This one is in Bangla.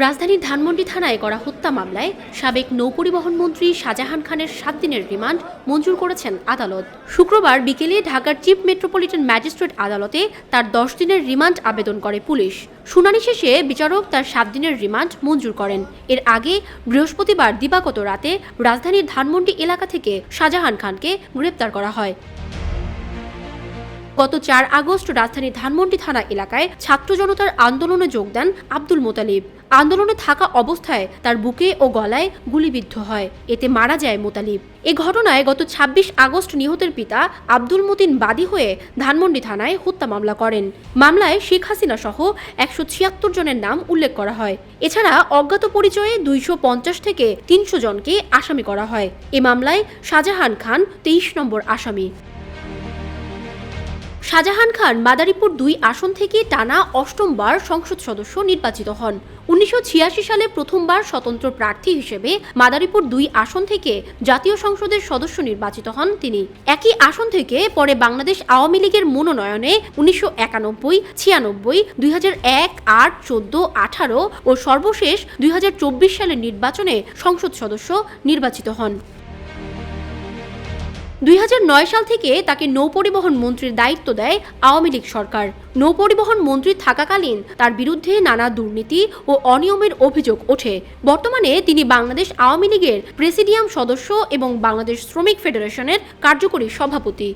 রাজধানীর ধানমন্ডি থানায় করা হত্যা মামলায় সাবেক নৌপরিবহন মন্ত্রী শাহজাহান খানের 7 দিনের রিমান্ড মঞ্জুর করেছেন আদালত। শুক্রবার বিকেলে ঢাকার চিফ মেট্রোপলিটন ম্যাজিস্ট্রেট আদালতে তার 10 দিনের রিমান্ড আবেদন করে পুলিশ। শুনানি শেষে বিচারক তার 7 দিনের রিমান্ড মঞ্জুর করেন। এর আগে বৃহস্পতিবার দিবাগত রাতে রাজধানীর ধানমন্ডি এলাকা থেকে শাহজাহান খানকে গ্রেপ্তার করা হয়। গত 4 আগস্ট রাজধানীর ধানমন্ডি থানা এলাকায় ছাত্র জনতার আন্দোলনে যোগ দেন আব্দুল মোতালিব। আন্দোলনে থাকা অবস্থায় তার বুকে ও গলায় গুলিবিদ্ধ হয়, এতে মারা যায় মোতালিব। এ ঘটনায় গত 26 আগস্ট নিহতের পিতা আব্দুল মতিন বাদী হয়ে ধানমন্ডি থানায় হত্যা মামলা করেন। মামলায় শেখ হাসিনা সহ 176 জনের নাম উল্লেখ করা হয়। এছাড়া অজ্ঞাত পরিচয়ে 250 থেকে 300 জনকে আসামি করা হয়। এ মামলায় শাহজাহান খান 23 নম্বর আসামি। শাহজাহান খান মাদারীপুর 2 আসন থেকে টানা 8ম সংসদ সদস্য নির্বাচিত হন। 1986 সালে প্রথমবার স্বতন্ত্র প্রার্থী হিসেবে মাদারীপুর 2 আসন থেকে জাতীয় সংসদের সদস্য নির্বাচিত হন তিনি। একই আসন থেকে পরে বাংলাদেশ আওয়ামী লীগের মনোনয়নে 1991, 96, 2001, 8, 14, 18 ও সর্বশেষ 2024 সালের নির্বাচনে সংসদ সদস্য নির্বাচিত হন। 2009 সাল থেকে তাকে নৌপরিবহন মন্ত্রীর দায়িত্ব দেয় আওয়ামী লীগ সরকার। নৌপরিবহন মন্ত্রী থাকাকালীন তার বিরুদ্ধে নানা দুর্নীতি ও অনিয়মের অভিযোগ ওঠে। বর্তমানে তিনি বাংলাদেশ আওয়ামী লীগের প্রেসিডিয়াম সদস্য এবং বাংলাদেশ শ্রমিক ফেডারেশনের কার্যকরী সভাপতি।